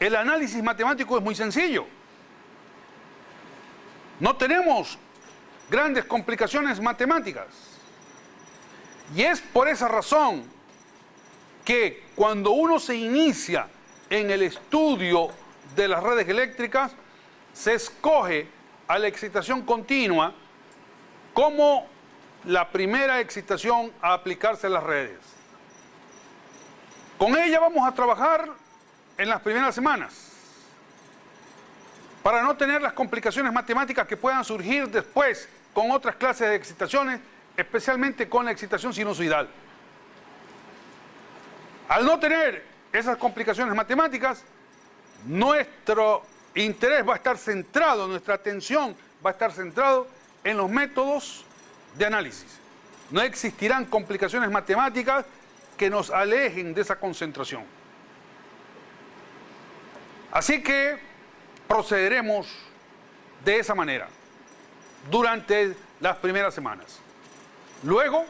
el análisis matemático es muy sencillo. No tenemos grandes complicaciones matemáticas. Y es por esa razón que cuando uno se inicia en el estudio de las redes eléctricas, se escoge a la excitación continua como la primera excitación a aplicarse a las redes. Con ella vamos a trabajar en las primeras semanas, para no tener las complicaciones matemáticas que puedan surgir después con otras clases de excitaciones, especialmente con la excitación sinusoidal. Al no tener esas complicaciones matemáticas, nuestro interés va a estar centrado, nuestra atención va a estar centrado en los métodos de análisis. No existirán complicaciones matemáticas que nos alejen de esa concentración. Así que procederemos de esa manera durante las primeras semanas. Luego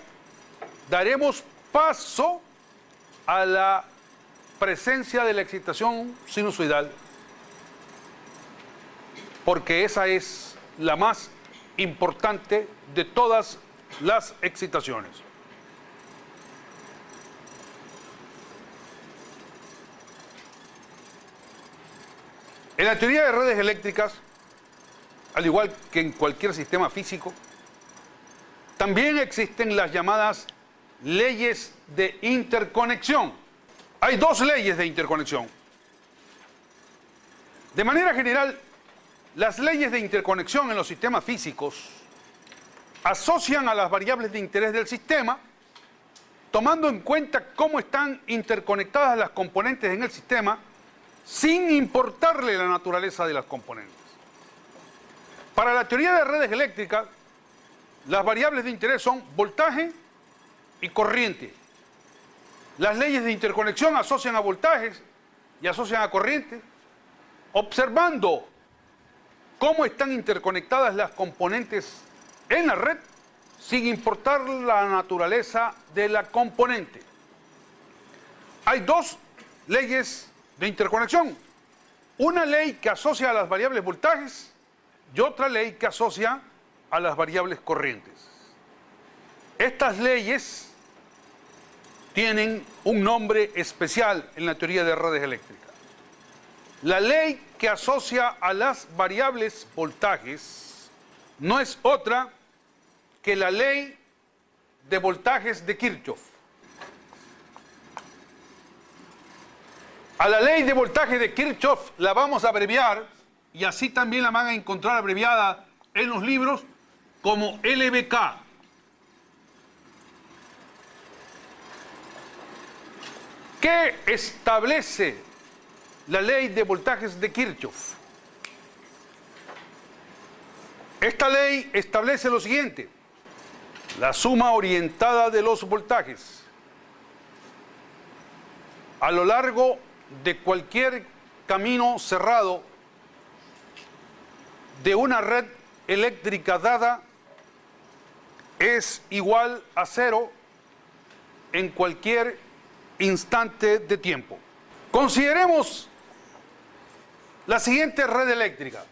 daremos paso a la presencia de la excitación sinusoidal, porque esa es la más importante de todas las excitaciones. En la teoría de redes eléctricas, al igual que en cualquier sistema físico, también existen las llamadas leyes de interconexión. Hay dos leyes de interconexión. De manera general, las leyes de interconexión en los sistemas físicos asocian a las variables de interés del sistema, tomando en cuenta cómo están interconectadas las componentes en el sistema, sin importarle la naturaleza de las componentes. Para la teoría de redes eléctricas, las variables de interés son voltaje y corriente. Las leyes de interconexión asocian a voltajes y asocian a corriente, observando cómo están interconectadas las componentes en la red, sin importar la naturaleza de la componente. Hay dos leyes de interconexión. Una ley que asocia a las variables voltajes y otra ley que asocia a las variables corrientes. Estas leyes tienen un nombre especial en la teoría de redes eléctricas. La ley que asocia a las variables voltajes no es otra que la ley de voltajes de Kirchhoff. A la ley de voltaje de Kirchhoff la vamos a abreviar, y así también la van a encontrar abreviada en los libros, como LBK. ¿Qué establece la ley de voltajes de Kirchhoff? Esta ley establece lo siguiente: la suma orientada de los voltajes a lo largo de cualquier camino cerrado de una red eléctrica dada es igual a 0 en cualquier instante de tiempo. Consideremos la siguiente red eléctrica.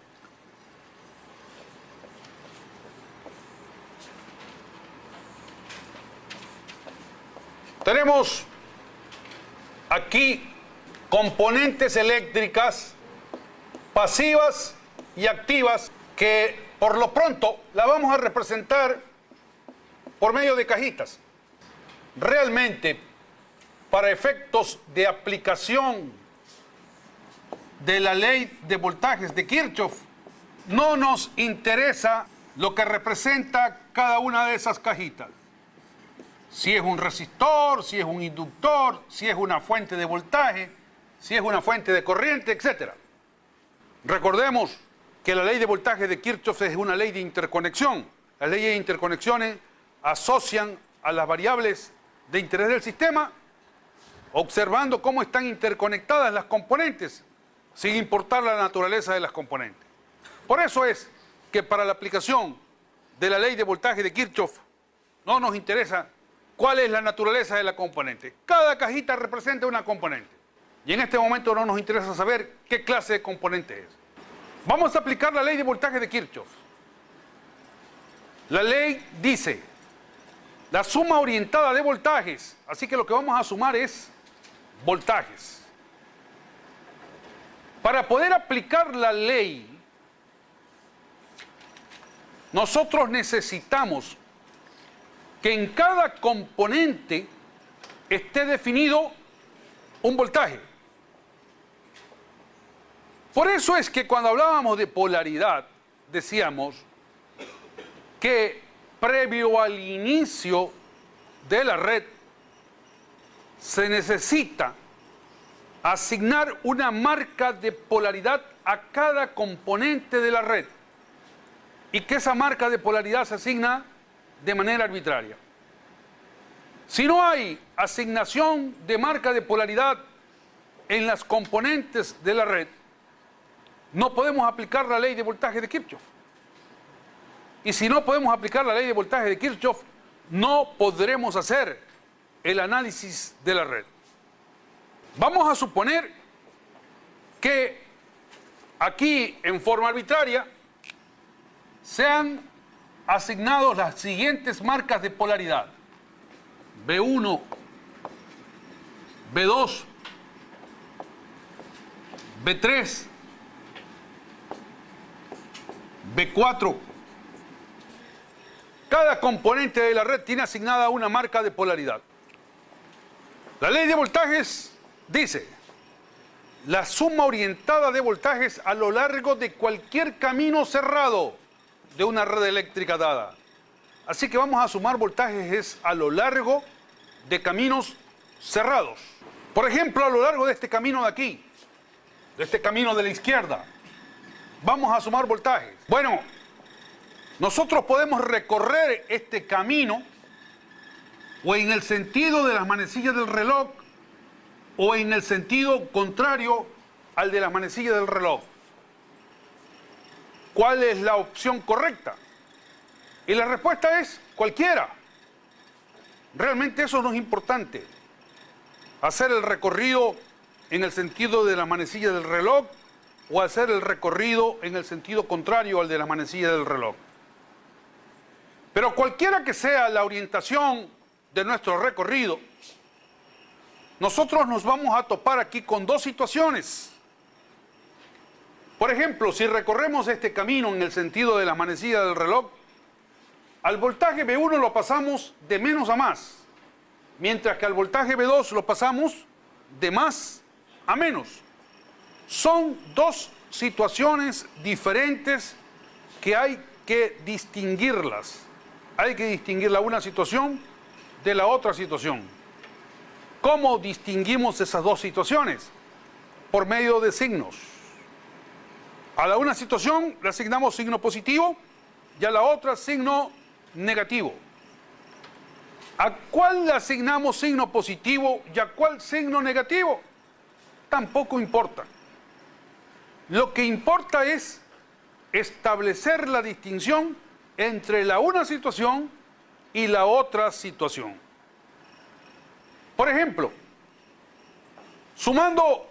Tenemos aquí componentes eléctricas pasivas y activas que por lo pronto la vamos a representar por medio de cajitas. Realmente, para efectos de aplicación de la ley de voltajes de Kirchhoff, no nos interesa lo que representa cada una de esas cajitas. Si es un resistor, si es un inductor, si es una fuente de voltaje, si es una fuente de corriente, etc. Recordemos que la ley de voltaje de Kirchhoff es una ley de interconexión. Las leyes de interconexiones asocian a las variables de interés del sistema, observando cómo están interconectadas las componentes, sin importar la naturaleza de las componentes. Por eso es que para la aplicación de la ley de voltaje de Kirchhoff no nos interesa cuál es la naturaleza de la componente. Cada cajita representa una componente. Y en este momento no nos interesa saber qué clase de componente es. Vamos a aplicar la ley de voltaje de Kirchhoff. La ley dice la suma orientada de voltajes, así que lo que vamos a sumar es voltajes. Para poder aplicar la ley, nosotros necesitamos que en cada componente esté definido un voltaje. Por eso es que cuando hablábamos de polaridad, decíamos que previo al inicio de la red se necesita asignar una marca de polaridad a cada componente de la red y que esa marca de polaridad se asigna de manera arbitraria. Si no hay asignación de marca de polaridad en las componentes de la red, no podemos aplicar la ley de voltaje de Kirchhoff. Y si no podemos aplicar la ley de voltaje de Kirchhoff, no podremos hacer el análisis de la red. Vamos a suponer que aquí, en forma arbitraria, se han asignado las siguientes marcas de polaridad: B1, B2, B3, B4. Cada componente de la red tiene asignada una marca de polaridad. La ley de voltajes dice la suma orientada de voltajes a lo largo de cualquier camino cerrado de una red eléctrica dada. Así que vamos a sumar voltajes a lo largo de caminos cerrados. Por ejemplo, a lo largo de este camino de aquí, de este camino de la izquierda, vamos a sumar voltajes. Bueno, nosotros podemos recorrer este camino o en el sentido de las manecillas del reloj o en el sentido contrario al de las manecillas del reloj. ¿Cuál es la opción correcta? Y la respuesta es cualquiera. Realmente eso no es importante. Hacer el recorrido en el sentido de las manecillas del reloj o hacer el recorrido en el sentido contrario al de las manecillas del reloj. Pero cualquiera que sea la orientación de nuestro recorrido, nosotros nos vamos a topar aquí con dos situaciones. Por ejemplo, si recorremos este camino en el sentido de las manecillas del reloj, al voltaje B1 lo pasamos de menos a más, mientras que al voltaje B2 lo pasamos de más a menos. Son dos situaciones diferentes que hay que distinguirlas. Hay que distinguir la una situación de la otra situación. ¿Cómo distinguimos esas dos situaciones? Por medio de signos. A la una situación le asignamos signo positivo y a la otra signo negativo. ¿A cuál le asignamos signo positivo y a cuál signo negativo? Tampoco importa. Lo que importa es establecer la distinción entre la una situación y la otra situación. Por ejemplo, sumando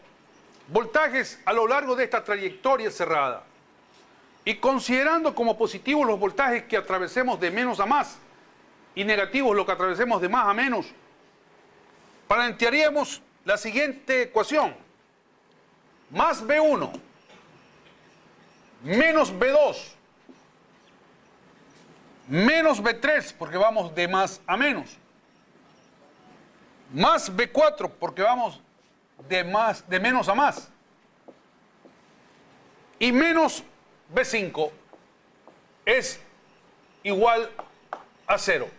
voltajes a lo largo de esta trayectoria cerrada y considerando como positivos los voltajes que atravesemos de menos a más y negativos los que atravesemos de más a menos, plantearíamos la siguiente ecuación: más B1 menos B2 menos B3 porque vamos de más a menos, más B4 porque vamos de menos a más, y menos B5 es igual a 0.